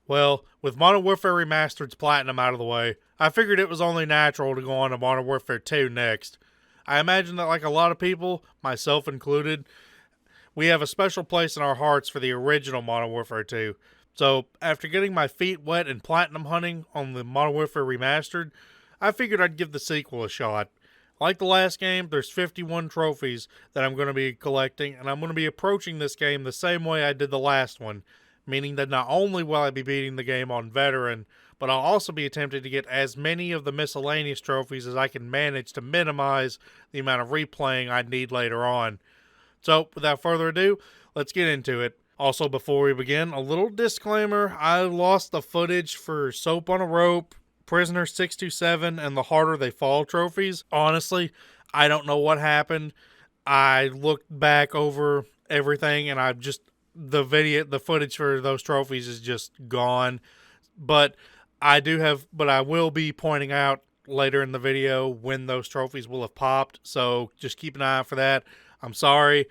Well, with Modern Warfare Remastered's Platinum out of the way, I figured it was only natural to go on to Modern Warfare 2 next. I imagine that like a lot of people, myself included, we have a special place in our hearts for the original Modern Warfare 2. So, after getting my feet wet in platinum hunting on the Modern Warfare Remastered, I figured I'd give the sequel a shot. Like the last game, there's 51 trophies that I'm going to be collecting, and I'm going to be approaching this game the same way I did the last one, meaning that not only will I be beating the game on Veteran, but I'll also be attempting to get as many of the miscellaneous trophies as I can manage to minimize the amount of replaying I need later on. So, without further ado, let's get into it. Also, before we begin, a little disclaimer. I lost the footage for Soap on a Rope, Prisoner 627, and the Harder They Fall trophies. Honestly, I don't know what happened. I looked back over everything, and the footage for those trophies is just gone. But I will be pointing out later in the video when those trophies will have popped. So just keep an eye out for that. I'm sorry.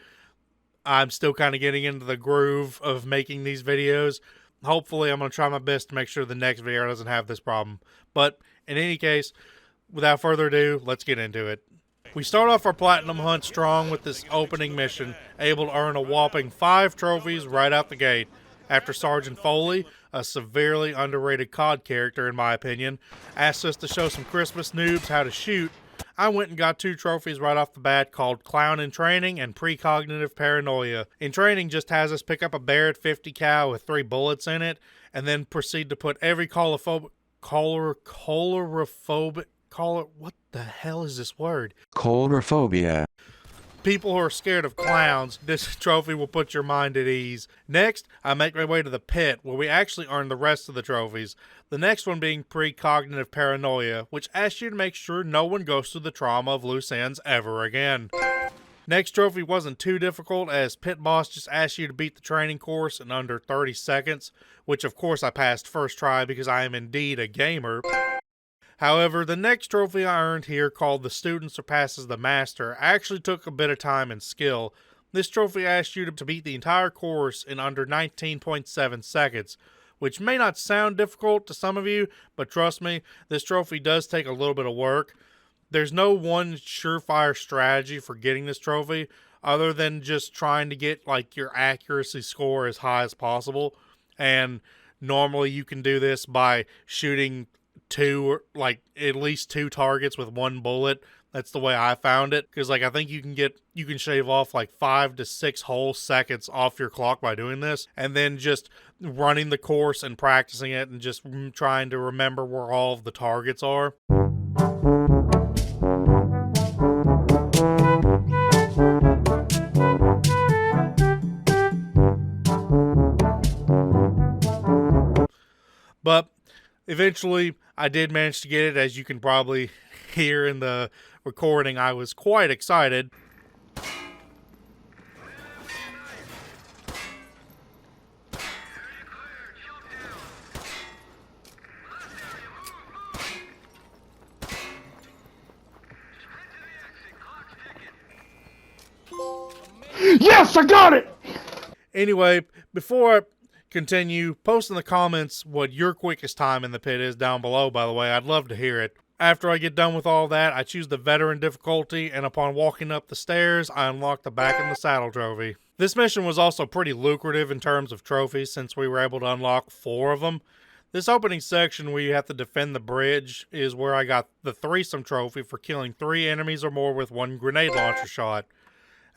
I'm still kind of getting into the groove of making these videos. Hopefully, I'm going to try my best to make sure the next video doesn't have this problem. But in any case, without further ado, let's get into it. We start off our Platinum Hunt strong with this opening mission, able to earn a whopping 5 trophies right out the gate. After Sergeant Foley, a severely underrated COD character in my opinion, asked us to show some Christmas noobs how to shoot, I went and got 2 trophies right off the bat called Clown in Training and Precognitive Paranoia. In Training just has us pick up a Barrett 50 cal with 3 bullets in it, and then proceed to put every what the hell is this word? Coulrophobia. People who are scared of clowns, this trophy will put your mind at ease. Next, I make my way to the pit, where we actually earn the rest of the trophies. The next one being Precognitive Paranoia, which asks you to make sure no one goes through the trauma of loose ends ever again. Next trophy wasn't too difficult, as Pit Boss just asked you to beat the training course in under 30 seconds, which of course I passed first try because I am indeed a gamer. However, the next trophy I earned here, called The Student Surpasses the Master, actually took a bit of time and skill. This trophy asks you to beat the entire course in under 19.7 seconds, which may not sound difficult to some of you, but trust me, this trophy does take a little bit of work. There's no one surefire strategy for getting this trophy, other than just trying to get like your accuracy score as high as possible, and normally you can do this by shooting at least 2 targets with 1 bullet. That's the way I found it, because I think you can shave off like 5 to 6 whole seconds off your clock by doing this, and then just running the course and practicing it and just trying to remember where all of the targets are. But eventually, I did manage to get it. As you can probably hear in the recording, I was quite excited. Yes, I got it! Anyway, before I continue, post in the comments what your quickest time in the pit is down below, by the way. I'd love to hear it. After I get done with all that, I choose the Veteran difficulty, and upon walking up the stairs, I unlock the Back in the Saddle trophy. This mission was also pretty lucrative in terms of trophies, since we were able to unlock 4 of them. This opening section where you have to defend the bridge is where I got the threesome trophy for killing 3 enemies or more with 1 grenade launcher shot.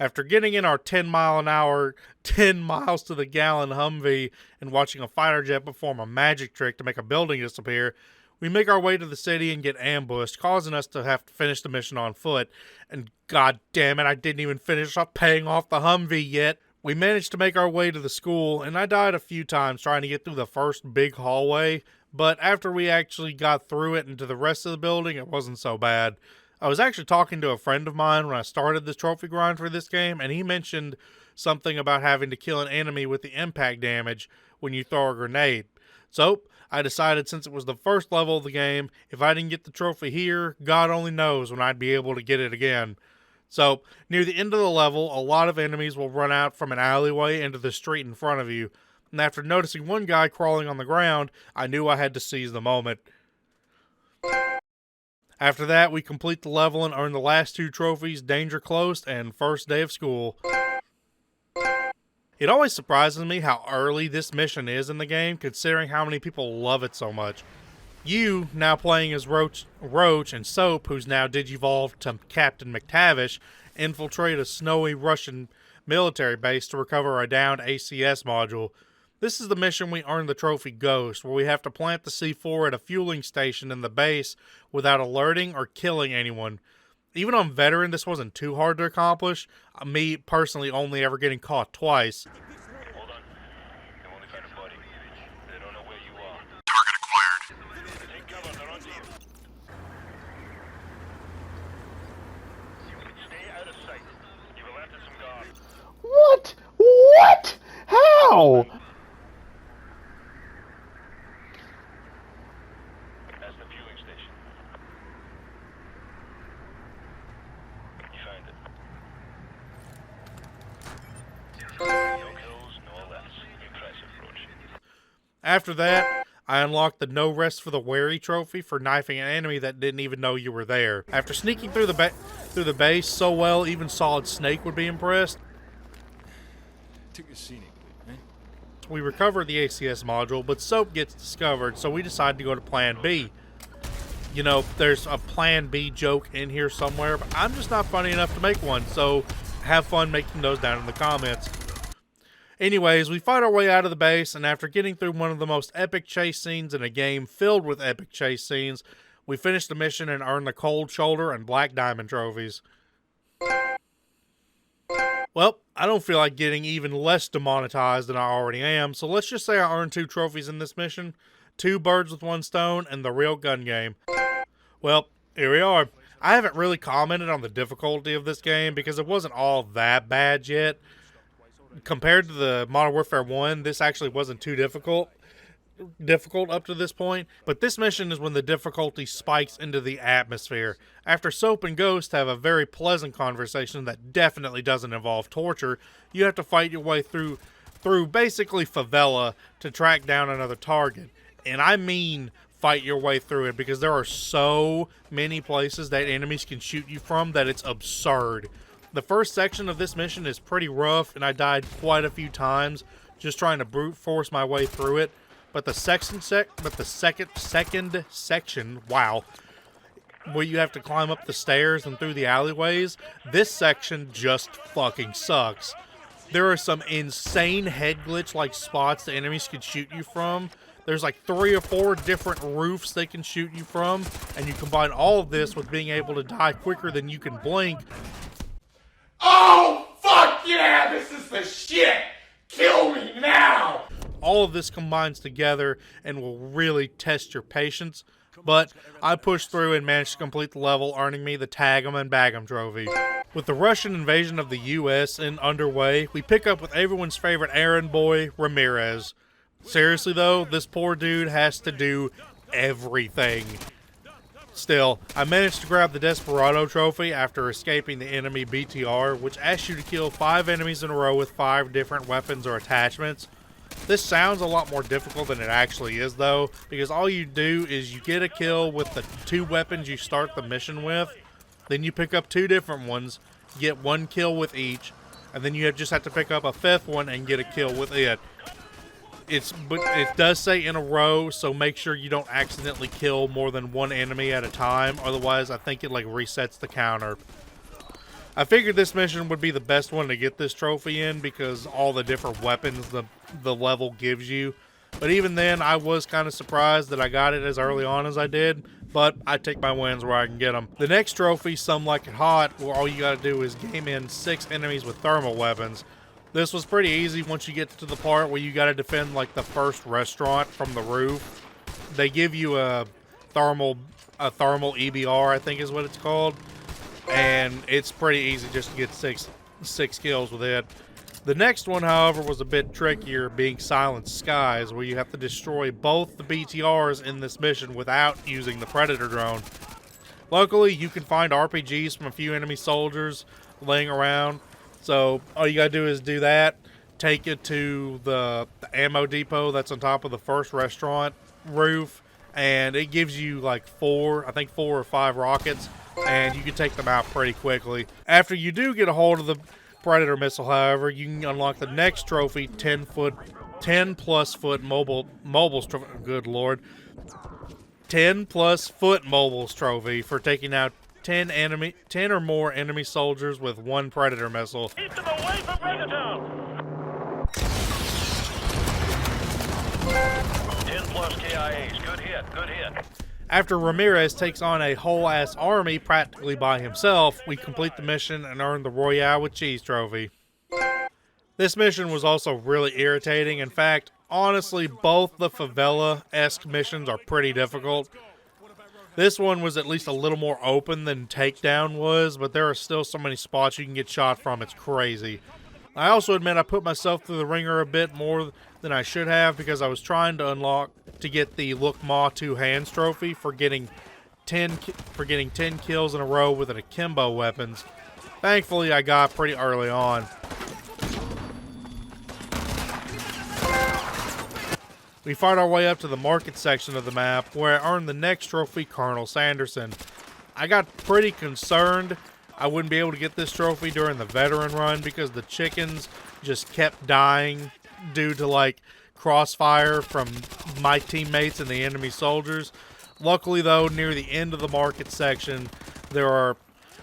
After getting in our 10 miles to the gallon Humvee and watching a fighter jet perform a magic trick to make a building disappear, we make our way to the city and get ambushed, causing us to have to finish the mission on foot. And god damn it, I didn't even finish up paying off the Humvee yet. We managed to make our way to the school, and I died a few times trying to get through the first big hallway, but after we actually got through it and to the rest of the building, it wasn't so bad. I was actually talking to a friend of mine when I started this trophy grind for this game, and he mentioned something about having to kill an enemy with the impact damage when you throw a grenade. So, I decided since it was the first level of the game, if I didn't get the trophy here, God only knows when I'd be able to get it again. So, near the end of the level, a lot of enemies will run out from an alleyway into the street in front of you. and after noticing one guy crawling on the ground, I knew I had to seize the moment. After that, we complete the level and earn the last 2 trophies, Danger Close and First Day of School. It always surprises me how early this mission is in the game, considering how many people love it so much. You, now playing as Roach and Soap, who's now digivolved to Captain McTavish, infiltrate a snowy Russian military base to recover a downed ACS module. This is the mission we earn the trophy Ghost, where we have to plant the C4 at a fueling station in the base without alerting or killing anyone. Even on Veteran, this wasn't too hard to accomplish, me personally only ever getting caught twice. Hold on. They only found a buddy. They don't know where you are. Target acquired. Take cover, they're on to you. Stay out of sight. You will enter some guard. What? What? How? That's the fueling station. You found it. No kills, no less. Impressive, Roach. After that, I unlocked the No Rest for the Wary trophy for knifing an enemy that didn't even know you were there. After sneaking through the base so well, even Solid Snake would be impressed. Took a scenic route, eh? We recover the ACS module, but Soap gets discovered, so we decide to go to Plan B. You know, there's a Plan B joke in here somewhere, but I'm just not funny enough to make one, so have fun making those down in the comments. Anyways, we fight our way out of the base, and after getting through one of the most epic chase scenes in a game filled with epic chase scenes, we finish the mission and earn the Cold Shoulder and Black Diamond trophies. Well, I don't feel like getting even less demonetized than I already am, so let's just say I earned 2 trophies in this mission, 2 birds with 1 stone, and the real gun game. Well, here we are. I haven't really commented on the difficulty of this game because it wasn't all that bad yet. Compared to the Modern Warfare 1, this actually wasn't too difficult up to this point, but this mission is when the difficulty spikes into the atmosphere. After Soap and Ghost have a very pleasant conversation that definitely doesn't involve torture, you have to fight your way through basically favela to track down another target. And I mean fight your way through it, because there are so many places that enemies can shoot you from that it's absurd. The first section of this mission is pretty rough, and I died quite a few times just trying to brute force my way through it. But the second section, wow, where you have to climb up the stairs and through the alleyways, this section just fucking sucks. There are some insane head glitch like spots the enemies can shoot you from. There's like 3 or 4 different roofs they can shoot you from, and you combine all of this with being able to die quicker than you can blink. Oh, fuck yeah! This is the shit! Kill me now! All of this combines together and will really test your patience. But I pushed through and managed to complete the level, earning me the Tag 'em and Bag 'em trophy. With the Russian invasion of the US underway, we pick up with everyone's favorite errand boy, Ramirez. Seriously though, this poor dude has to do everything. Still, I managed to grab the Desperado trophy after escaping the enemy BTR, which asks you to kill 5 enemies in a row with 5 different weapons or attachments. This sounds a lot more difficult than it actually is though, because all you do is you get a kill with the 2 weapons you start the mission with, then you pick up 2 different ones, get 1 kill with each, and then you just have to pick up a 5th one and get a kill with it. But it does say in a row, so make sure you don't accidentally kill more than 1 enemy at a time, otherwise I think it like resets the counter. I figured this mission would be the best one to get this trophy in because all the different weapons the level gives you. But even then, I was kind of surprised that I got it as early on as I did, but I take my wins where I can get them. The next trophy, Some Like It Hot, where all you gotta do is game in 6 enemies with thermal weapons. This was pretty easy once you get to the part where you gotta defend like the first restaurant from the roof. They give you a thermal EBR, I think is what it's called. And it's pretty easy just to get six kills with it. The next one, however, was a bit trickier, being Silent Skies, where you have to destroy both the BTRs in this mission without using the Predator drone. Luckily, you can find RPGs from a few enemy soldiers laying around, so all you gotta do is do that, take it to the ammo depot that's on top of the first restaurant roof, and it gives you like 4 or 5 rockets, and you can take them out pretty quickly. After you do get a hold of the Predator missile, however, you can unlock the next trophy, 10 plus foot mobiles trophy. Good lord. 10 plus foot mobiles trophy for taking out 10 or more enemy soldiers with 1 Predator missile. Keep them away from Megaton! 10 plus KIAs. Good hit, good hit. After Ramirez takes on a whole-ass army practically by himself, we complete the mission and earn the Royale with Cheese trophy. This mission was also really irritating. In fact, honestly, both the favela-esque missions are pretty difficult. This one was at least a little more open than Takedown was, but there are still so many spots you can get shot from, it's crazy. I also admit I put myself through the ringer a bit more than I should have because I was trying to get the Look Ma 2 Hands trophy for getting 10 kills in a row with an akimbo weapons. Thankfully, I got pretty early on. We fight our way up to the market section of the map, where I earned the next trophy, Colonel Sanderson. I got pretty concerned I wouldn't be able to get this trophy during the veteran run because the chickens just kept dying due to like crossfire from my teammates and the enemy soldiers. Luckily though, near the end of the market section, there are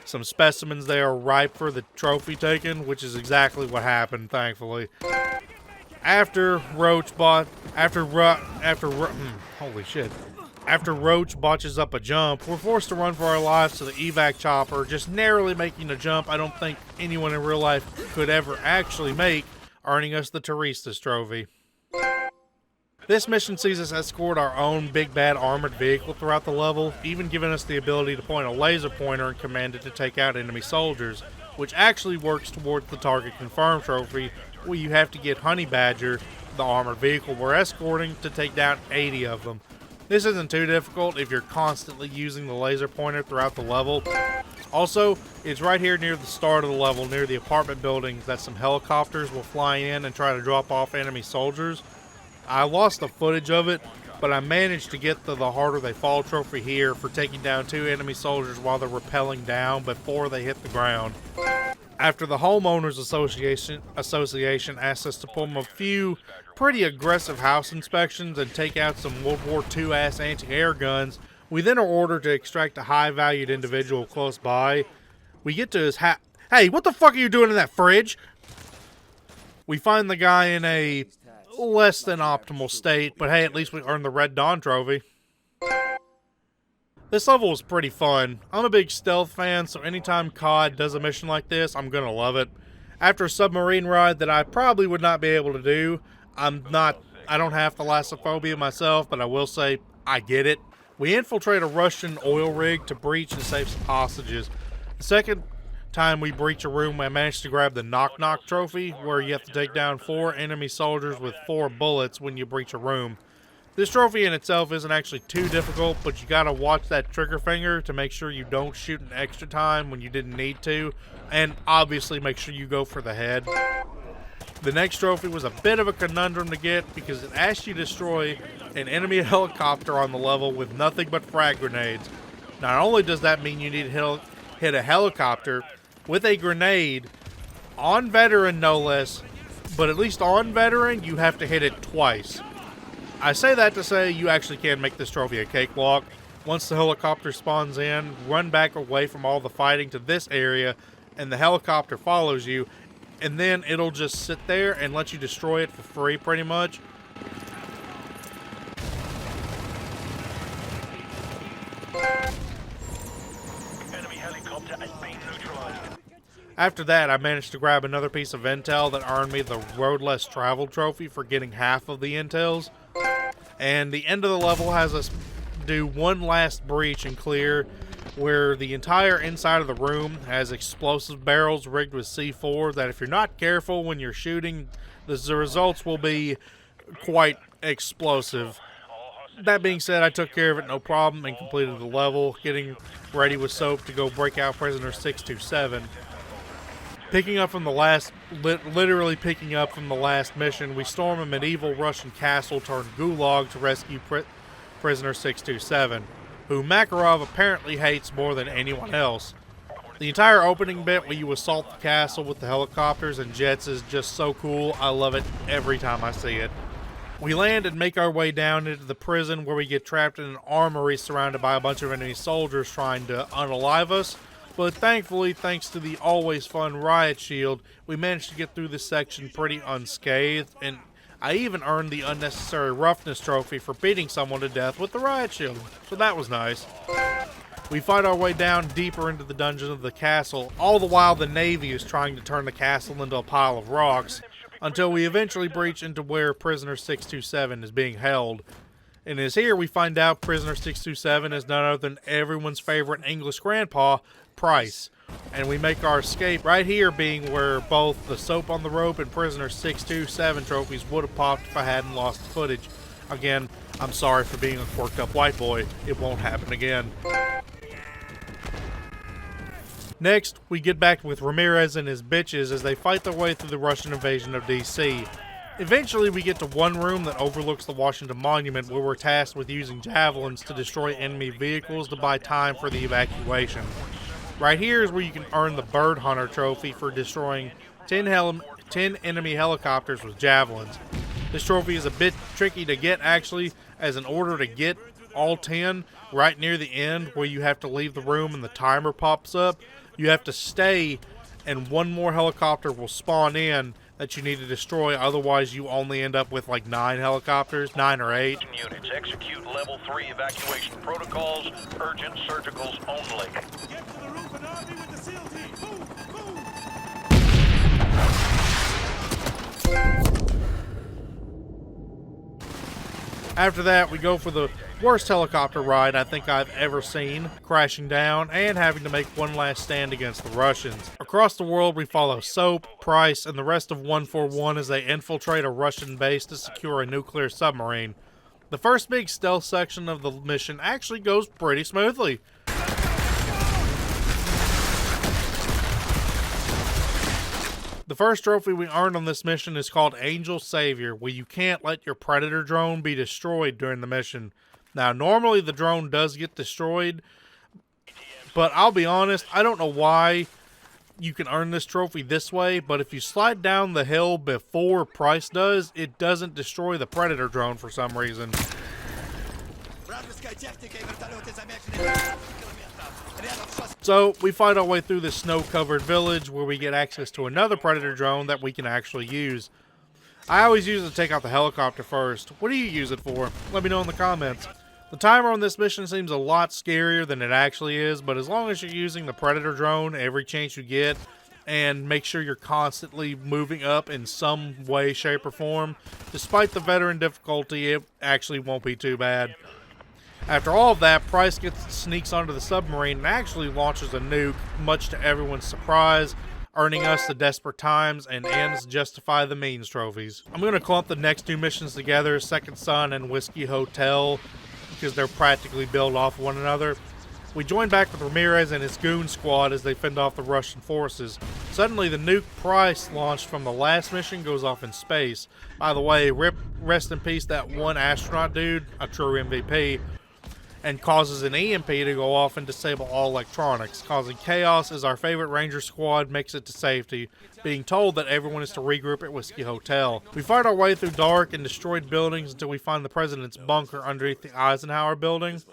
some specimens there ripe for the trophy taken, which is exactly what happened, thankfully. After Roach botches up a jump, we're forced to run for our lives to the evac chopper, just narrowly making a jump I don't think anyone in real life could ever actually make, earning us the Turistas trophy. This mission sees us escort our own big bad armored vehicle throughout the level, even giving us the ability to point a laser pointer and command it to take out enemy soldiers, which actually works towards the target confirmed trophy, where you have to get Honey Badger, the armored vehicle we're escorting, to take down 80 of them. This isn't too difficult if you're constantly using the laser pointer throughout the level. Also, it's right here near the start of the level, near the apartment buildings, that some helicopters will fly in and try to drop off enemy soldiers. I lost the footage of it, but I managed to get the Harder They Fall trophy here for taking down 2 enemy soldiers while they're rappelling down before they hit the ground. After the Homeowners Association asked us to perform a few pretty aggressive house inspections and take out some World War II-ass anti-air guns, we then are ordered to extract a high-valued individual close by. We get to his Hey, what the fuck are you doing in that fridge? We find the guy in a less than optimal state, but hey, at least we earned the Red Dawn trophy. This level was pretty fun. I'm a big stealth fan, so anytime COD does a mission like this, I'm gonna love it. After a submarine ride that I probably would not be able to do, I don't have thalassophobia myself, but I will say I get it. We infiltrate a Russian oil rig to breach and save some hostages. The second time we breach a room, I managed to grab the Knock Knock trophy, where you have to take down 4 enemy soldiers with 4 bullets when you breach a room. This trophy in itself isn't actually too difficult, but you gotta watch that trigger finger to make sure you don't shoot an extra time when you didn't need to, and obviously make sure you go for the head. The next trophy was a bit of a conundrum to get because it asked you to destroy an enemy helicopter on the level with nothing but frag grenades. Not only does that mean you need to hit a helicopter with a grenade, on veteran no less, but at least on veteran you have to hit it twice. I say that to say you actually can make this trophy a cakewalk. Once the helicopter spawns in, run back away from all the fighting to this area, and the helicopter follows you, and then it'll just sit there and let you destroy it for free pretty much. Enemy helicopter has been neutralized. After that, I managed to grab another piece of intel that earned me the Road Less Traveled trophy for getting half of the intels. And the end of the level has us do one last breach and clear, where the entire inside of the room has explosive barrels rigged with C4 that if you're not careful when you're shooting, the results will be quite explosive. That being said, I took care of it no problem and completed the level, getting ready with Soap to go break out Prisoner 627. Picking up from the last, literally picking up from the last mission, we storm a medieval Russian castle turned gulag to rescue prisoner 627, who Makarov apparently hates more than anyone else. The entire opening bit where you assault the castle with the helicopters and jets is just so cool. I love it every time I see it. We land and make our way down into the prison where we get trapped in an armory surrounded by a bunch of enemy soldiers trying to unalive us. But thankfully, thanks to the always fun riot shield, we managed to get through this section pretty unscathed, and I even earned the unnecessary roughness trophy for beating someone to death with the riot shield, so that was nice. We fight our way down deeper into the dungeon of the castle, all the while the Navy is trying to turn the castle into a pile of rocks, until we eventually breach into where prisoner 627 is being held. And it is here we find out prisoner 627 is none other than everyone's favorite English grandpa, Price. And we make our escape right here, being where both the soap on the rope and prisoner 627 trophies would have popped if I hadn't lost the footage. Again, I'm sorry for being a quirked up white boy. It won't happen again. Next, we get back with Ramirez and his bitches as they fight their way through the Russian invasion of DC. Eventually, we get to one room that overlooks the Washington Monument, where we're tasked with using javelins to destroy enemy vehicles to buy time for the evacuation. Right here is where you can earn the Bird Hunter trophy for destroying 10 enemy helicopters with javelins. This trophy is a bit tricky to get actually, as in order to get all 10 right near the end where you have to leave the room and the timer pops up, you have to stay and one more helicopter will spawn in that you need to destroy, otherwise you only end up with like 9 helicopters, 9 or 8. Units, execute level 3 evacuation protocols, urgent surgicals only. Get to the roof and army with the SEAL team. Move! After that, we go for the worst helicopter ride I think I've ever seen, crashing down and having to make one last stand against the Russians. Across the world, we follow Soap, Price, and the rest of 141 as they infiltrate a Russian base to secure a nuclear submarine. The first big stealth section of the mission actually goes pretty smoothly. The first trophy we earned on this mission is called Angel Savior, where you can't let your Predator drone be destroyed during the mission. Now, normally the drone does get destroyed, but I'll be honest, I don't know why you can earn this trophy this way, but if you slide down the hill before Price does, it doesn't destroy the Predator drone for some reason. So, we fight our way through this snow-covered village where we get access to another Predator drone that we can actually use. I always use it to take out the helicopter first. What do you use it for? Let me know in the comments. The timer on this mission seems a lot scarier than it actually is, but as long as you're using the Predator drone every chance you get, and make sure you're constantly moving up in some way, shape, or form, despite the veteran difficulty, it actually won't be too bad. After all of that, Price sneaks onto the submarine and actually launches a nuke, much to everyone's surprise, earning us the Desperate Times and Ends Justify the Means trophies. I'm going to clump the next 2 missions together, Second Son and Whiskey Hotel, because they're practically built off one another. We join back with Ramirez and his goon squad as they fend off the Russian forces. Suddenly, the nuke Price launched from the last mission goes off in space. By the way, rest in peace that one astronaut dude, a true MVP, and causes an EMP to go off and disable all electronics, causing chaos as our favorite Ranger squad makes it to safety, being told that everyone is to regroup at Whiskey Hotel. We fight our way through dark and destroyed buildings until we find the president's bunker underneath the Eisenhower building,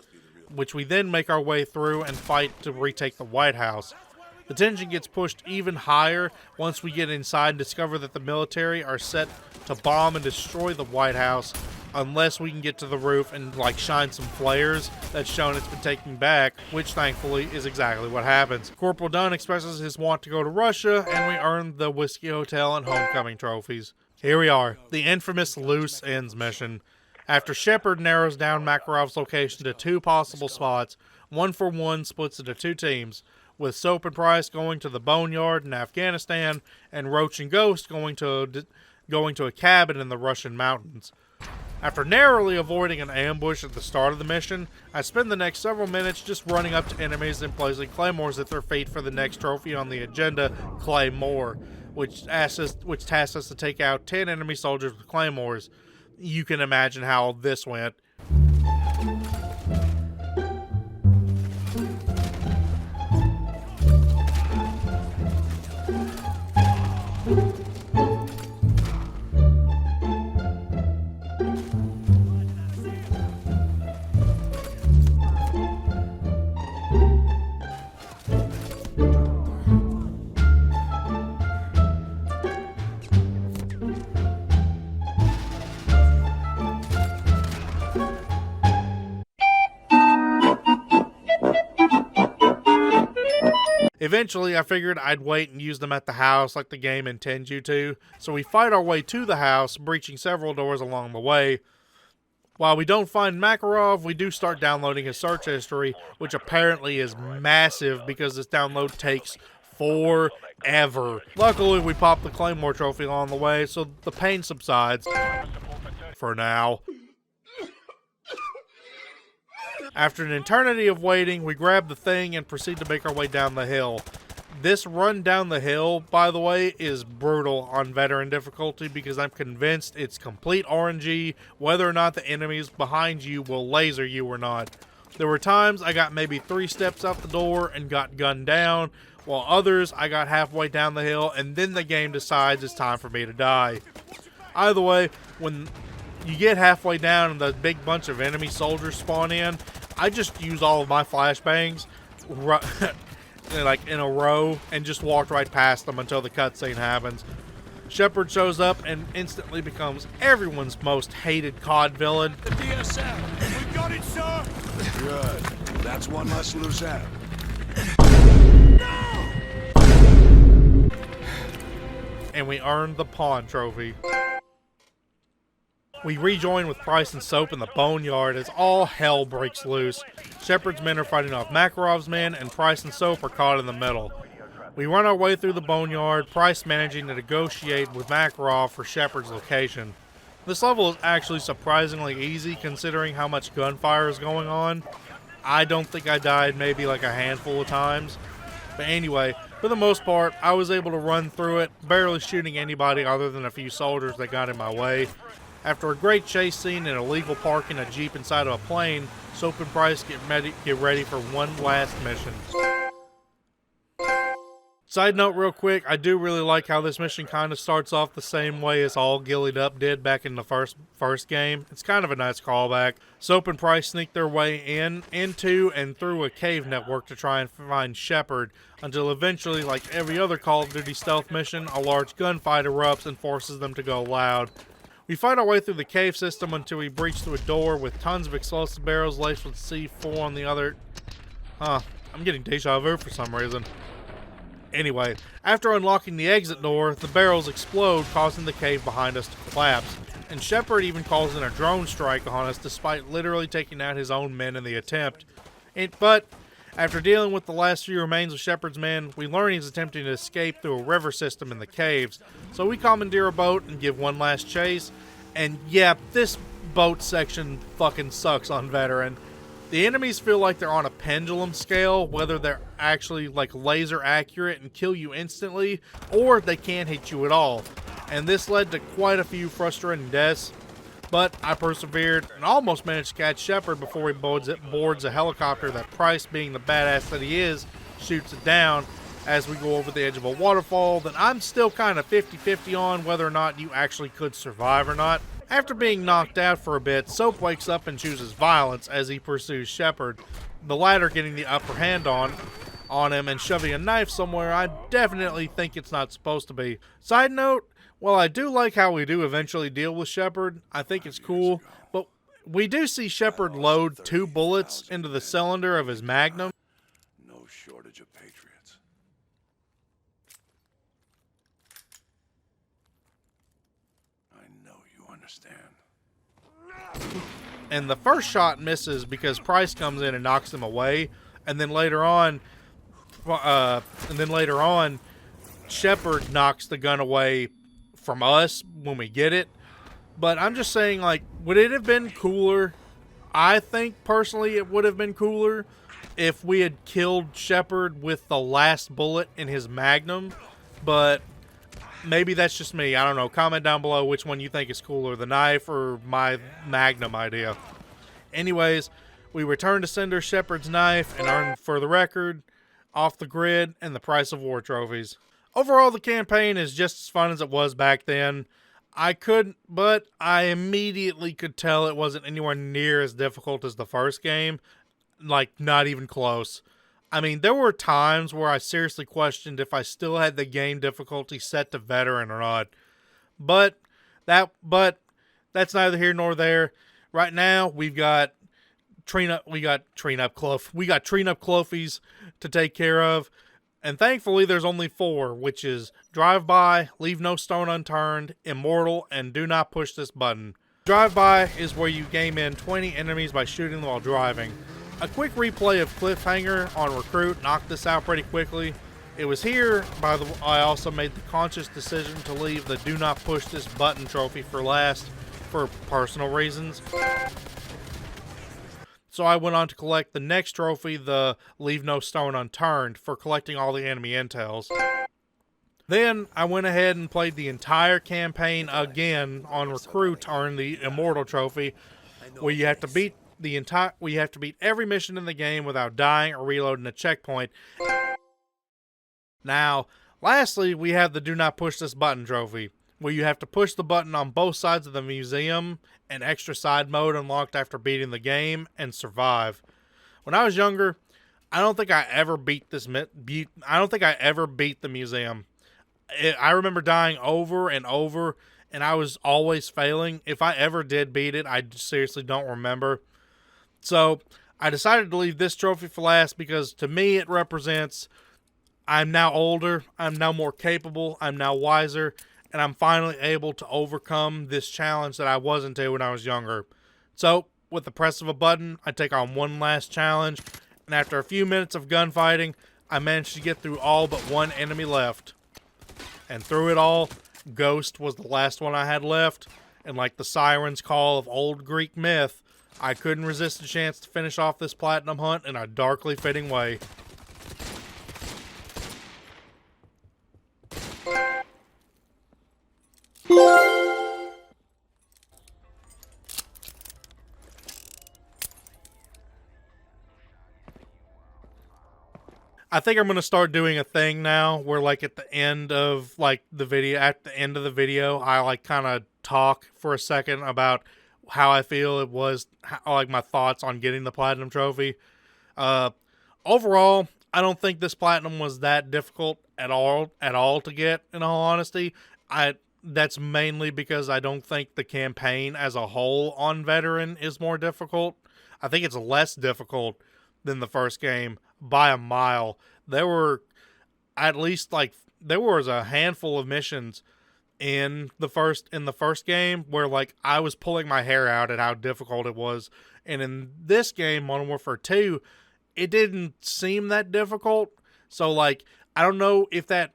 which we then make our way through and fight to retake the White House. The tension gets pushed even higher once we get inside and discover that the military are set to bomb and destroy the White House unless we can get to the roof and like shine some flares that's shown it's been taken back, which thankfully is exactly what happens. Corporal Dunn expresses his want to go to Russia, and we earn the Whiskey Hotel and Homecoming trophies. Here we are, the infamous Loose Ends mission. After Shepard narrows down Makarov's location to 2 possible spots, 141 splits into 2 teams, with Soap and Price going to the Boneyard in Afghanistan, and Roach and Ghost going to a cabin in the Russian mountains. After narrowly avoiding an ambush at the start of the mission, I spend the next several minutes just running up to enemies and placing claymores at their feet for the next trophy on the agenda, Claymore, which tasks us to take out 10 enemy soldiers with claymores. You can imagine how this went. Eventually, I figured I'd wait and use them at the house like the game intends you to, so we fight our way to the house, breaching several doors along the way. While we don't find Makarov, we do start downloading his search history, which apparently is massive because this download takes forever. Luckily, we pop the Claymore trophy along the way, so the pain subsides. For now. After an eternity of waiting, we grab the thing and proceed to make our way down the hill. This run down the hill, by the way, is brutal on veteran difficulty because I'm convinced it's complete RNG whether or not the enemies behind you will laser you or not. There were times I got maybe 3 steps out the door and got gunned down, while others I got halfway down the hill and then the game decides it's time for me to die. Either way, when you get halfway down and the big bunch of enemy soldiers spawn in, I just use all of my flashbangs like in a row and just walked right past them until the cutscene happens. Shepard shows up and instantly becomes everyone's most hated COD villain. The DSL. We got it, sir. Good. That's one less loose end. And we earned the pawn trophy. We rejoin with Price and Soap in the Boneyard as all hell breaks loose. Shepard's men are fighting off Makarov's men, and Price and Soap are caught in the middle. We run our way through the Boneyard, Price managing to negotiate with Makarov for Shepard's location. This level is actually surprisingly easy considering how much gunfire is going on. I don't think I died maybe like a handful of times. But anyway, for the most part, I was able to run through it, barely shooting anybody other than a few soldiers that got in my way. After a great chase scene and illegal parking a Jeep inside of a plane, Soap and Price get ready for one last mission. Side note real quick, I do really like how this mission kind of starts off the same way as all Gillied Up did back in the first game. It's kind of a nice callback. Soap and Price sneak their way into and through a cave network to try and find Shepard, until eventually, like every other Call of Duty stealth mission, a large gunfight erupts and forces them to go loud. We fight our way through the cave system until we breach through a door with tons of explosive barrels laced with C4 on the other... I'm getting deja vu for some reason. Anyway, after unlocking the exit door, the barrels explode, causing the cave behind us to collapse. And Shepard even calls in a drone strike on us despite literally taking out his own men in the attempt. But after dealing with the last few remains of Shepard's men, we learn he's attempting to escape through a river system in the caves. So we commandeer a boat and give one last chase. And yeah, this boat section fucking sucks on veteran. The enemies feel like they're on a pendulum scale, whether they're actually like laser accurate and kill you instantly, or they can't hit you at all. And this led to quite a few frustrating deaths. But I persevered and almost managed to catch Shepard before he boards a helicopter that Price, being the badass that he is, shoots it down as we go over the edge of a waterfall that I'm still kind of 50-50 on whether or not you actually could survive or not. After being knocked out for a bit, Soap wakes up and chooses violence as he pursues Shepard, the latter getting the upper hand on him and shoving a knife somewhere I definitely think it's not supposed to be. Side note, while I do like how we do eventually deal with Shepard, I think it's cool, but we do see Shepard load 2 bullets into the cylinder of his Magnum. No shortage of patriots. I know you understand. And the first shot misses because Price comes in and knocks him away, and then later on, Shepard knocks the gun away from us when we get it. But I'm just saying, like, would it have been cooler? I think, personally, it would have been cooler if we had killed Shepard with the last bullet in his Magnum. But maybe that's just me. I don't know. Comment down below which one you think is cooler, the knife or my Magnum idea. Anyways, we returned to Cinder Shepard's knife and earned, for the record, Off the Grid and the Price of War trophies. Overall, the campaign is just as fun as it was back then. But I immediately could tell it wasn't anywhere near as difficult as the first game. Like, not even close. I mean, there were times where I seriously questioned if I still had the game difficulty set to veteran or not. But that's neither here nor there. Right now, we got Treenup Cloffies to take care of. And thankfully, there's only 4, which is Drive-By, Leave No Stone Unturned, Immortal, and Do Not Push This Button. Drive-By is where you game in 20 enemies by shooting them while driving. A quick replay of Cliffhanger on Recruit knocked this out pretty quickly. It was here, I also made the conscious decision to leave the Do Not Push This Button trophy for last for personal reasons. So I went on to collect the next trophy, the Leave No Stone Unturned, for collecting all the enemy intels. Then I went ahead and played the entire campaign again on Recruit to earn the Immortal trophy, where you have to beat every mission in the game without dying or reloading a checkpoint. Now, lastly, we have the Do Not Push This Button trophy, where you have to push the button on both sides of the museum, an extra side mode unlocked after beating the game, and survive. When I was younger, I don't think I ever beat the museum. I remember dying over and over, and I was always failing. If I ever did beat it, I seriously don't remember. So I decided to leave this trophy for last because to me it represents I'm now older, I'm now more capable, I'm now wiser, and I'm finally able to overcome this challenge that I wasn't to when I was younger. So, with the press of a button, I take on one last challenge, and after a few minutes of gunfighting, I managed to get through all but one enemy left. And through it all, Ghost was the last one I had left, and like the siren's call of old Greek myth, I couldn't resist the chance to finish off this platinum hunt in a darkly fitting way. I think I'm going to start doing a thing now where like at the end of the video, I like kind of talk for a second about how I feel it was, like my thoughts on getting the platinum trophy. Overall, I don't think this platinum was that difficult at all to get, in all honesty. That's mainly because I don't think the campaign as a whole on veteran is more difficult. I think it's less difficult than the first game by a mile. There was a handful of missions in the first game where like I was pulling my hair out at how difficult it was. And in this game, Modern Warfare 2, it didn't seem that difficult. So like I don't know if that,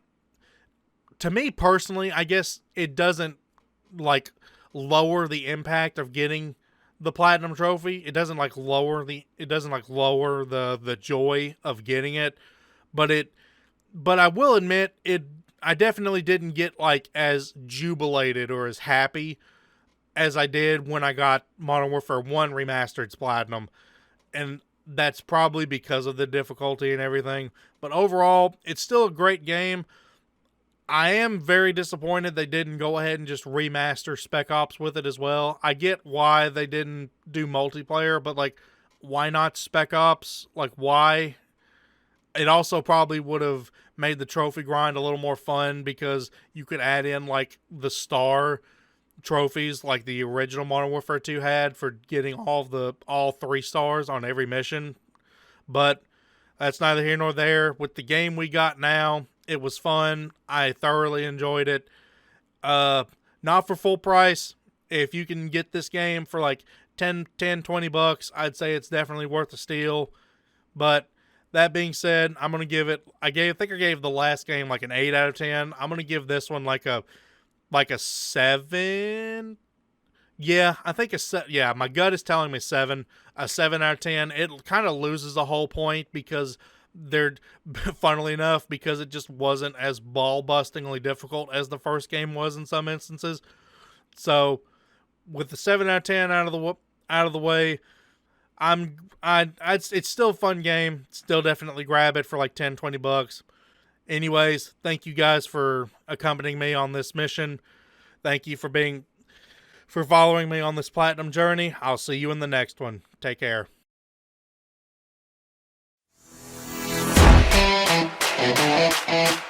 to me personally, I guess it doesn't like lower the impact of getting the platinum trophy. It doesn't lower the joy of getting it, but I will admit I definitely didn't get like as jubilated or as happy as I did when I got Modern Warfare 1 Remastered's platinum, and that's probably because of the difficulty and everything. But overall, it's still a great game. I am very disappointed they didn't go ahead and just remaster Spec Ops with it as well. I get why they didn't do multiplayer, but like, why not Spec Ops? Like, why? It also probably would have made the trophy grind a little more fun because you could add in like the star trophies like the original Modern Warfare 2 had for getting all 3 stars on every mission. But that's neither here nor there. With the game we got now, it was fun. I thoroughly enjoyed it. Not for full price. If you can get this game for like 20 bucks, I'd say it's definitely worth a steal. But that being said, I'm going to give it, I think I gave the last game like an 8 out of 10. I'm going to give this one like a 7. Yeah, I think yeah, my gut is telling me 7. A 7 out of 10. It kind of loses the whole point because funnily enough, because it just wasn't as ball-bustingly difficult as the first game was in some instances. So, with the 7 out of 10 out of the way, it's still a fun game. Still definitely grab it for like $10-20. Anyways, thank you guys for accompanying me on this mission. Thank you for following me on this platinum journey. I'll see you in the next one. Take care. Thank you.